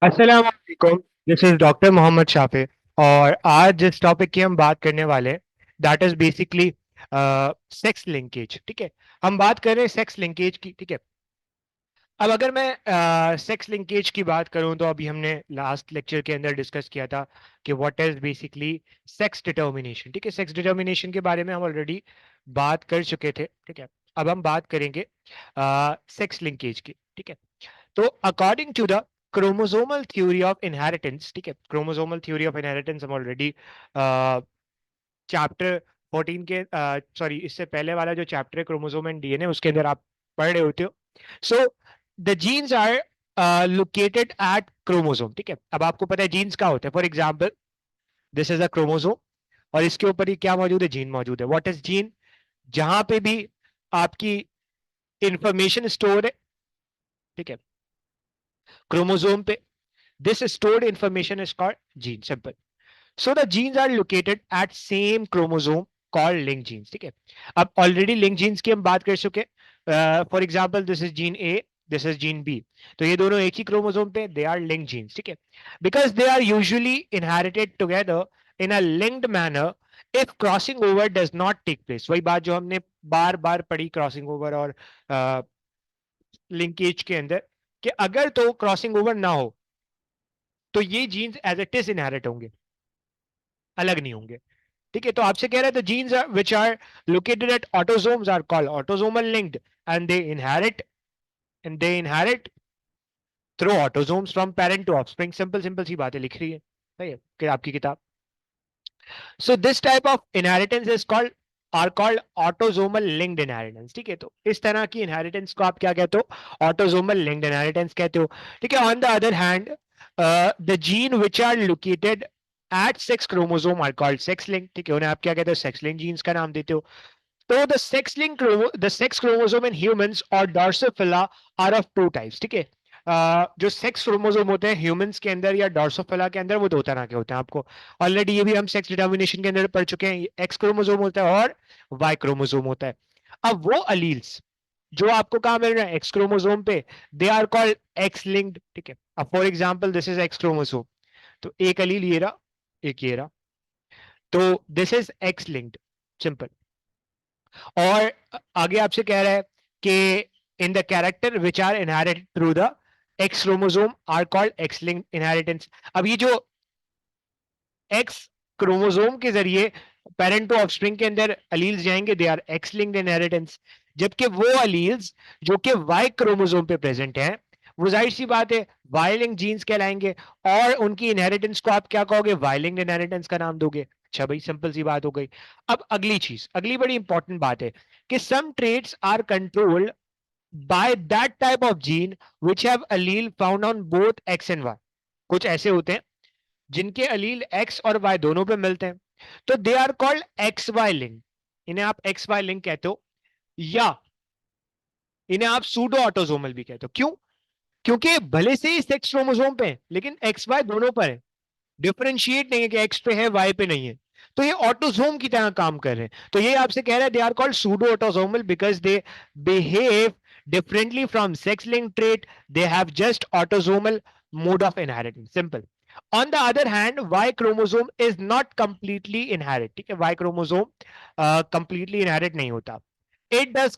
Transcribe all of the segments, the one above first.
अस्सलाम वालेकुम। This is doctor Mohammad Shafe. और आज जिस टॉपिक की हम बात करने वाले हैं that is basically sex linkage. ठीक है, हम बात कर रहे हैं सेक्स लिंकेज की। ठीक है, अब अगर मैं सेक्स लिंकेज की बात करूं तो अभी हमने लास्ट लेक्चर के अंदर डिस्कस किया था कि what is basically sex determination. ठीक है, सेक्स डिटर्मिनेशन के बारे में हम ऑलरेडी बात कर चुके थे। ठीक है, अब हम बात करेंगे सेक्स लिंकेज की। ठीक है, तो according to the chromosomal theory of inheritance, ठीक है, क्रोमोसोमल थ्योरी ऑफ इनहेरिटेंस हम ऑलरेडी चैप्टर 14 के सॉरी इससे पहले वाला जो चैप्टर है क्रोमोसोम एंड डीएनए उसके अंदर आप पढ़ रहे होते हो। So the genes are located at chromosome. ठीक है, अब आपको पता है जीन्स क्या होते हैं। For example, this is a chromosome और इसके ऊपर ही क्या मौजूद है, जीन मौजूद है। What is gene? जहां पे भी आपकी इंफॉर्मेशन स्टोर है, ठीक है, क्रोमोसोम पे, this stored information is called gene, simple. So the genes are located at same chromosome called linked genes. ठीक है, अब ऑलरेडी लिंक जीन्स की हम बात कर चुके। For example this is gene A, this is gene B, तो ये दोनों एक ही क्रोमोसोम पे, दे आर लिंक जीन्स। ठीक है, because they are usually inherited together in a linked manner if crossing over does not take place. वही बात जो हमने बार बार पढ़ी क्रॉसिंग ओवर और लिंकेज के अंदर, कि अगर तो क्रॉसिंग ओवर ना हो तो ये genes as it is inherit होंगे, अलग नहीं होंगे। ठीक है, तो आपसे कह रहा है the genes which are located at autosomes are called autosomal linked and they inherit through autosomes from parent to offspring. Simple simple सी बातें लिख रही है, सही है कि आपकी किताब। So this type of inheritance is called are called autosomal linked inheritance. ठीक है, तो इस तरह की इनहेरिटेंस को आप क्या कहते हो, ऑटोसोमल लिंक्ड इनहेरिटेंस कहते हो। ठीक है, on the other hand the gene which are located at sex chromosome are called sex link. ठीक है, उन्हें आप क्या कहते हो, सेक्स लिंक जीन्स का नाम देते हो। तो the sex chromosome in humans और drosophila are of two types. ठीक है, जो सेक्स क्रोमोसोम होते हैं ह्यूमंस के अंदर या ड्रोसोफिला के अंदर वो दो तरह के होते हैं। आपको ऑलरेडी ये भी हम सेक्स डिटर्मिनेशन के अंदर पढ़ चुके हैं, एक्स क्रोमोसोम होता है और वाई क्रोमोसोम होता है। अब वो अलील्स जो आपको कहा मिल रहा है एक्स क्रोमोसोम पे, they are called X linked. ठीक है, अब for example this is X chromosome, तो एक अलील ये रहा, एक ये रहा, तो this is X linked, simple. और आगे आपसे कह रहा है कि in the character which are inherited through the X chromosome are called X linked inheritance. अब ये जो एक्स क्रोमोसोम के जरिए पेरेंट टू ऑफस्प्रिंग के अंदर अलील्स जाएंगे, they are X linked inheritance. जबकि वो अलील्स जो कि वाई क्रोमोसोम पे प्रेजेंट हैं, वो जाहिर सी बात है वाई लिंक्ड जीन्स कहलाएंगे और उनकी इनहेरिटेंस को आप क्या कहोगे, वाई लिंक्ड इनहेरिटेंस का नाम दोगे। अच्छा भाई, सिंपल सी बात हो गई। अब अगली चीज, अगली बड़ी इंपॉर्टेंट बात है कि some traits are controlled by that type of gene which have allele found on both X and Y. कुछ ऐसे होते हैं जिनके अलील एक्स और वाई दोनों पे मिलते हैं, तो they are called X Y link. इन्हें आप एक्स वाई लिंक कहते हो, या इन्हें आप सूडो ऑटोसोमल भी कहते हो। क्यों? क्योंकि भले से ही सेक्स क्रोमोसोम पे है लेकिन एक्स वाई दोनों पर है, डिफरेंशिएट नहीं है कि एक्स पे है वाई पे नहीं है, तो ये ऑटोसोम की तरह काम कर रहे हैं। तो ये आपसे कह रहा है they are called pseudo autosomal because they behave differently from sex linked trait, they have just autosomal mode of inheritance, simple. On the other hand, y chromosome is not completely inherit। ठीक है, y chromosome completely inherit नहीं होता, it does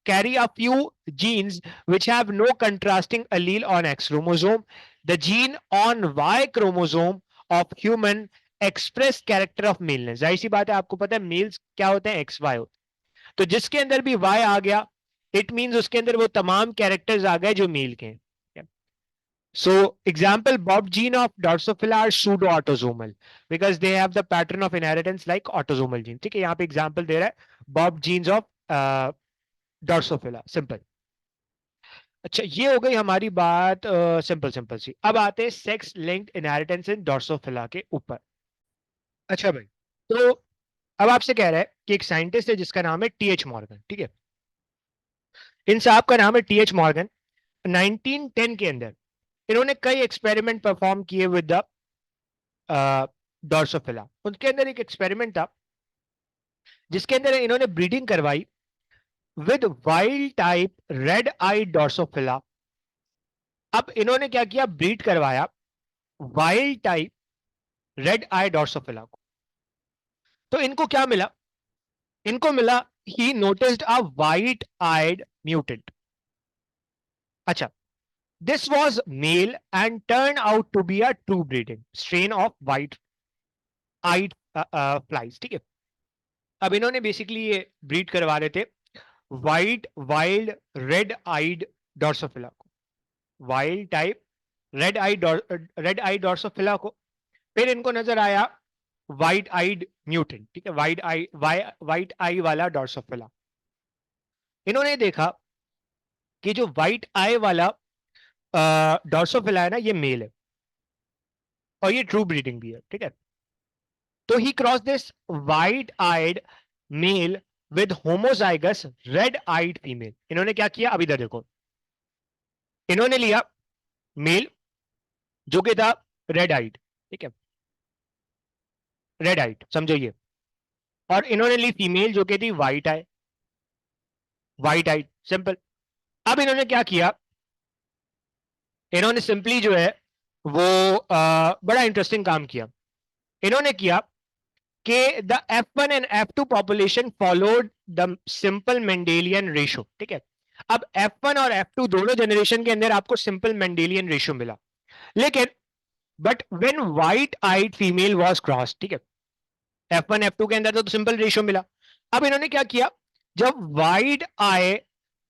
carry a few genes which have no contrasting allele on X chromosome. The gene on Y chromosome of human express character of maleness। जाहिर सी बात है, आपको पता है मेल्स क्या होते हैं, एक्स वाई होते हैं, तो जिसके अंदर भी वाई आ गया इट मींस उसके अंदर वो तमाम कैरेक्टर्स आ गए जो मेल के हैं। So example, Bob gene of Drosophila are pseudo autosomal because they have the pattern of inheritance like autosomal gene। ठीक है, यहाँ पे एग्जाम्पल दे रहा है Bob genes of Drosophila, simple. अच्छा, ये हो गई हमारी बात सिंपल सिंपल सी। अब आते हैं sex linked inheritance in Drosophila के ऊपर। अच्छा भाई, तो अब आपसे कह रहा है कि एक साइंटिस्ट है जिसका नाम है टी एच मॉर्गन। ठीक है, इन साहब का नाम है टी एच मॉर्गन। 1910 के अंदर इन्होंने कई एक्सपेरिमेंट परफॉर्म किए विद द डॉर्सोफिला। उनके अंदर एक एक्सपेरिमेंट था जिसके अंदर इन्होंने ब्रीडिंग करवाई with wild type red eye drosophila अब इन्होंने क्या किया, ब्रीड करवाया wild type red eye Drosophila को। तो इनको क्या मिला, इनको मिला he noticed a white eyed mutant. अच्छा, this was male and turn out to be a true breeding strain of white eyed flies. ठीक है, अब इन्होंने बेसिकली ये ब्रीड करवा रहे थे white wild red eyed Drosophila को, wild type red eye Drosophila को। फिर इनको नजर आया वाइट आइड म्यूटेंट, ठीक है, वाइट आई वाला डॉर्सोफिला। इन्होंने देखा कि जो वाइट आई वाला डॉर्सोफिला है ना, ये मेल है और ये ट्रू ब्रीडिंग भी है। ठीक है, तो he cross this white eyed male with homozygous red eyed female. इन्होंने क्या किया, अब इधर देखो, इन्होंने लिया मेल जो कि था रेड आइड, ठीक है, रेड आइड समझो ये, और इन्होंने ली फीमेल जो कि थी वाइट आई, वाइट आइड, सिंपल। अब इन्होंने क्या किया, इन्होंने सिंपली जो है वो बड़ा इंटरेस्टिंग काम किया। इन्होंने किया कि the F1 and F2 population followed the simple Mendelian ratio. ठीक है, अब F1 और F2 दोनों जनरेशन के अंदर आपको सिंपल मेंडेलियन रेशो मिला, लेकिन but when white eyed female was cross, ठीक है, F1 F2 के अंदर तो सिंपल रेशो मिला। अब इन्होंने क्या किया, जब वाइट आई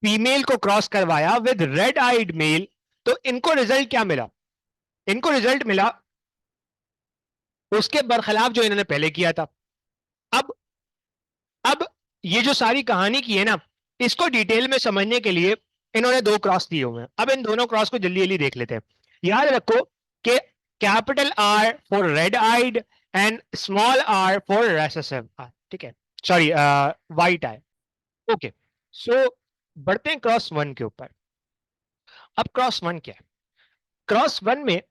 फीमेल को क्रॉस करवाया विद रेड आइड मेल, तो इनको रिजल्ट क्या मिला, इनको रिजल्ट मिला उसके बरखिलाफ जो इन्होंने पहले किया था। अब अब ये जो सारी कहानी की है ना, इसको डिटेल में समझने के लिए इन्होंने दो क्रॉस दिए हुए हैं। अब इन दोनों क्रॉस को जल्दी जल्दी देख लेते हैं। याद रखो कि capital R for red eyed and small R for recessive R, ठीक है, sorry white eye. Okay, so बढ़ते हैं क्रॉस वन के ऊपर। अब क्रॉस वन क्या है, क्रॉस वन में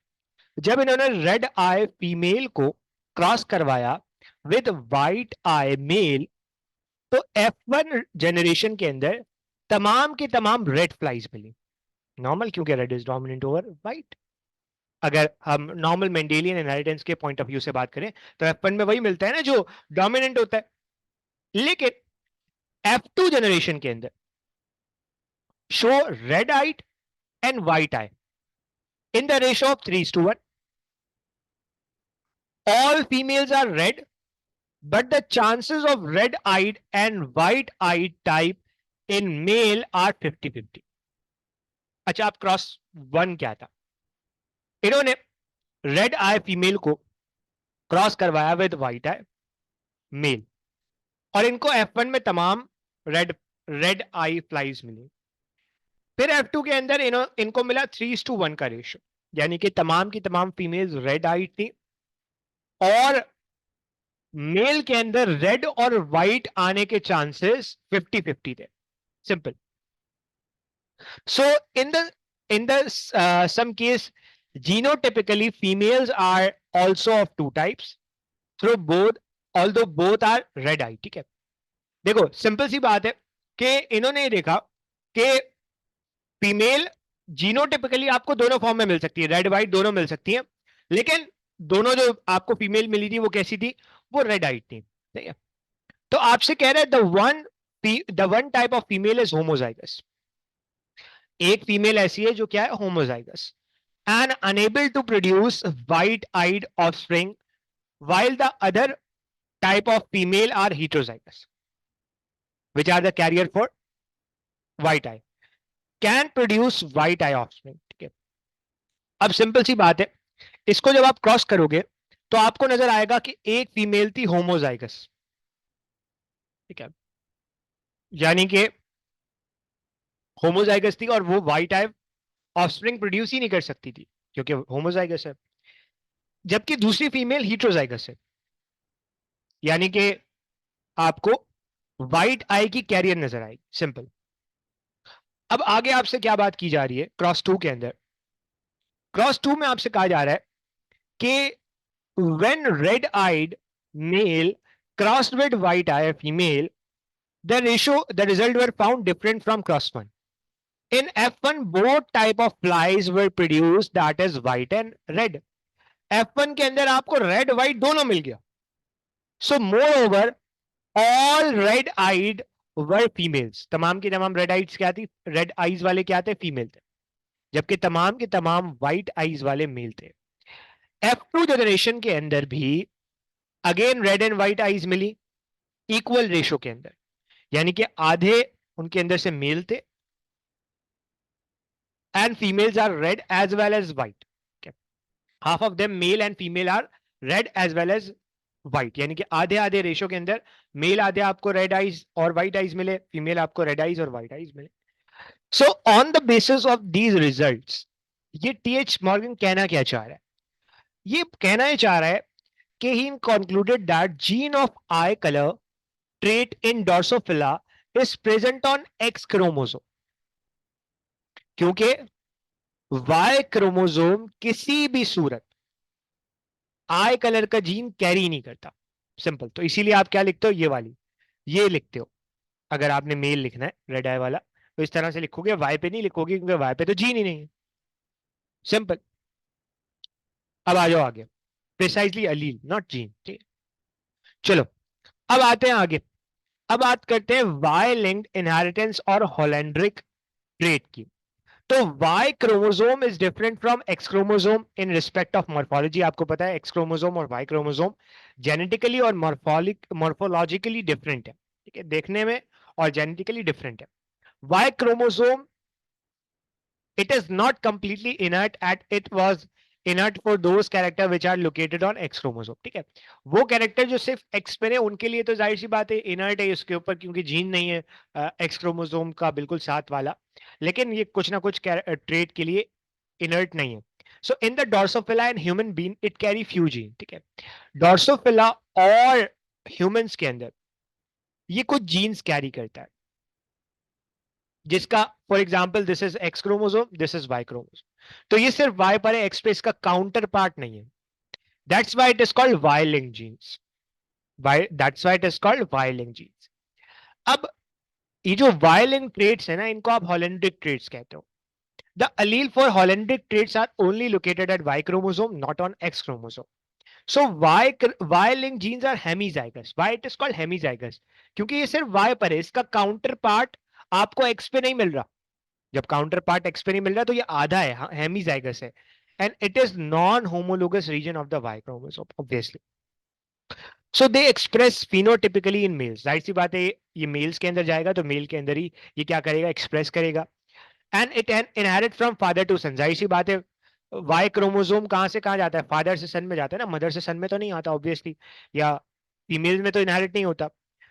जब इन्होंने रेड आई फीमेल को क्रॉस करवाया विद वाइट आई मेल, तो F1 जनरेशन के अंदर तमाम की तमाम रेड फ्लाइज मिली। नॉर्मल, क्योंकि red is dominant over white. अगर हम नॉर्मल मेंडेलियन इनहेरिटेंस के पॉइंट ऑफ व्यू से बात करें तो F1 में वही मिलता है ना जो डोमिनेंट होता है। लेकिन F2 जनरेशन के अंदर show red eyed and white eye in the ratio of 3:1. All females are red, but the chances of red-eyed and white-eyed type in male are 50-50. अच्छा, आप क्रॉस वन क्या था, इन्होंने रेड आई फीमेल को cross करवाया with white I mail, और इनको F1 में तमाम रेड रेड आई फ्लाइज मिली। फिर F2 के अंदर इनको मिला 3:1 का रेशियो, यानी कि तमाम की तमाम फीमेल्स रेड आई थी और मेल के अंदर रेड और व्हाइट आने के चांसेस 50-50 थे। Simple. So in the some case genotypically females are also of two types through both, although both are red eye। ठीक है, देखो सिंपल सी बात है कि इन्होंने ये देखा कि फीमेल जीनोटिपिकली आपको दोनों फॉर्म में मिल सकती है, रेड व्हाइट दोनों मिल सकती है, लेकिन दोनों जो आपको फीमेल मिली थी वो कैसी थी, वो रेड आइट थी। ठीक है, तो आपसे कह रहे हैं the one type of female is homozygous. एक फीमेल ऐसी है जो क्या है, homozygous and unable to produce white eyed offspring, while the other type of female are heterozygous, which are the carrier for white eye, can produce white eye offspring। ठीक है, अब simple सी बात है, इसको जब आप क्रॉस करोगे तो आपको नजर आएगा कि एक फीमेल थी होमोजाइगस, ठीक है, यानी कि होमोजाइगस थी और वो व्हाइट आई ऑफस्प्रिंग प्रोड्यूस ही नहीं कर सकती थी क्योंकि होमोजाइगस है, जबकि दूसरी फीमेल हीट्रोजाइगस है, यानी कि आपको व्हाइट आई की कैरियर नजर आएगी। सिंपल। अब आगे आपसे क्या बात की जा रही है क्रॉस टू के अंदर, क्रॉस टू में आपसे कहा जा रहा है कि when red eyed male crossed with white eye female, the result were found different from cross one. In F1 both type of flies were produced, that is white and red. F1 के अंदर आपको red white दोनों मिल गया. So moreover all red eyed were females. तमाम की तमाम red eyes क्या थी, रेड आइज वाले क्या थे, फीमेल थे, जबकि तमाम के तमाम व्हाइट आइज वाले मेल थे. F2 जनरेशन के अंदर भी again red and white eyes मिली इक्वल रेशो के अंदर, यानी कि आधे उनके अंदर से मेल थे and females are red as well as white. Okay. Half of them male and female are red as well as white, यानी कि आधे आधे रेशो के अंदर मेल आधे आपको रेड आइज और व्हाइट आइज मिले, फीमेल आपको रेड आइज और व्हाइट आइज मिले. So on the basis of these results ये टीएच मॉर्गन कहना क्या चाह रहा है, ये कहना ही चाह रहा है कि he concluded that gene of eye colour trait in Drosophila is present on X chromosome, क्योंकि Y क्रोमोसोम किसी भी सूरत आई कलर का जीन कैरी नहीं करता. सिंपल. तो इसीलिए आप क्या लिखते हो, ये वाली ये लिखते हो. अगर आपने मेल लिखना है रेड आई वाला तो इस तरह से लिखोगे, वाई पे नहीं लिखोगे क्योंकि वाई पे तो जीन ही नहीं है. सिंपल. अब आ जाओ आगे. Precisely allele not gene. ठीक. चलो अब आते हैं आगे. अब बात करते हैं वाई लिंक्ड इनहेरिटेंस और होलैंड्रिक ट्रेट की. तो Y chromosome is different from X chromosome in respect of morphology. आपको पता है X क्रोमोसोम और Y क्रोमोसोम जेनेटिकली और मॉर्फोलॉजिकली डिफरेंट है. ठीक है, देखने में और जेनेटिकली डिफरेंट है. Y chromosome it is not completely inert at it was inert for those character which are located on X chromosome. ठीक है, वो कैरेक्टर जो सिर्फ X पे है उनके लिए तो जाहिर सी बात है इनर्ट है इसके ऊपर, क्योंकि जीन नहीं है X क्रोमोसोम का बिल्कुल साथ वाला, लेकिन ये कुछ ना कुछ ट्रेट के लिए इनर्ट नहीं है. So in the drosophila and human being it carry few gene. ठीक है, डॉर्सोफिला और ह्यूमंस के अंदर ये कुछ जीन्स कैरी करता है, जिसका for example this is X chromosome, this is Y chromosome. तो ये सिर्फ वाई पर है, एक्स पे इसका काउंटर पार्ट नहीं है. That's why it is called Y link genes. That's why it is called Y link genes. अब ये जो वाई लिंक ट्रेट्स है ना, इनको आप हॉलैंड्रिक ट्रेट्स कहते हो. The allele for holandric traits are only located at Y chromosome, not on X chromosome. So Y linked genes are hemizygous. Why it is called hemizygous? क्योंकि ये सिर्फ Y पर है, इसका काउंटर पार्ट आपको X पे नहीं मिल रहा. जब काउंटर पार्ट X पे नहीं मिल रहा तो ये आधा है, हेमीजाइगस है. And it is non homologous region of the Y chromosome obviously. So they express phenotypically in males. जाहिर सी बात है ये मेल्स के अंदर जाएगा तो मेल के अंदर ही ये क्या करेगा, एक्सप्रेस करेगा. And it inherit from father to son. जाहिर सी बात है वाई क्रोमोसोम कहां से कहां जाता है, फादर से सन में जाता है ना, मदर से सन में तो नहीं आता ऑब्वियसली, या फीमेल में तो इनहेरिट नहीं होता.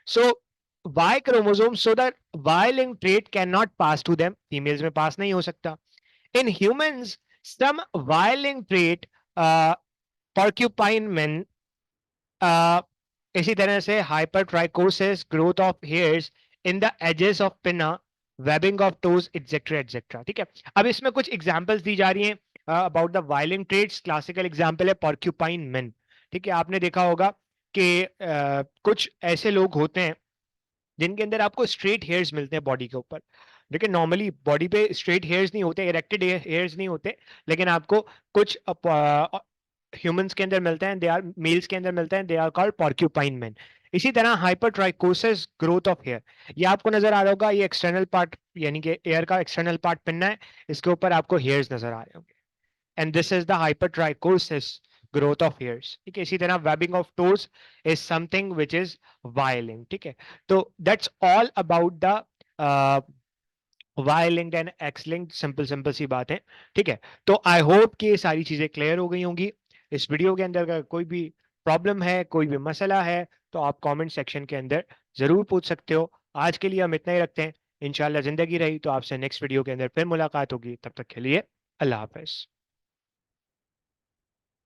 So Y chromosome, so that Y link trait can not pass to them, females में पास नहीं हो सकता. In humans some Y link trait porcupine men, इसी तरह से hypertrichosis, growth of hairs in the edges of pinna, webbing of toes, etc etc. ठीक है, अब इसमें कुछ एग्जांपल्स दी जा रही हैं about the oiling traits. Classical example है porcupine men. ठीक है, आपने देखा होगा कि कुछ ऐसे लोग होते हैं जिनके अंदर आपको स्ट्रेट हेयर्स मिलते हैं बॉडी के ऊपर. देखिए नॉर्मली बॉडी पे स्ट्रेट हेयर्स नहीं होते, इरेक्टेड हेयर्स नहीं होते, लेकिन आपको कुछ ह्यूमंस के अंदर मिलते हैं, दे आर मेल्स के अंदर मिलते हैं, they are called porcupine men. इसी तरह हाइपरट्राइकोसिस, ग्रोथ ऑफ हेयर, ये आपको नजर आ रहा होगा, ये एक्सटर्नल पार्ट यानी कि एयर का एक्सटर्नल पार्ट पिनना है, इसके ऊपर आपको हेयर्स नजर आ रहे होंगे. And this is the hypertrichosis, growth of hairs. ठीक है, इसी तरह webbing of toes is something which is wailing. ठीक है, तो that's all about the Y linked and X linked. Simple simple सी बात है. ठीक है, तो आई होप कि ये सारी चीजें क्लियर हो गई होंगी. इस वीडियो के अंदर अगर कोई भी प्रॉब्लम है, कोई भी मसला है, तो आप कमेंट सेक्शन के अंदर जरूर पूछ सकते हो. आज के लिए हम इतना ही रखते हैं. इंशाल्लाह जिंदगी रही तो आपसे नेक्स्ट वीडियो के अंदर फिर मुलाकात होगी. तब तक के लिए अल्लाह हाफिज.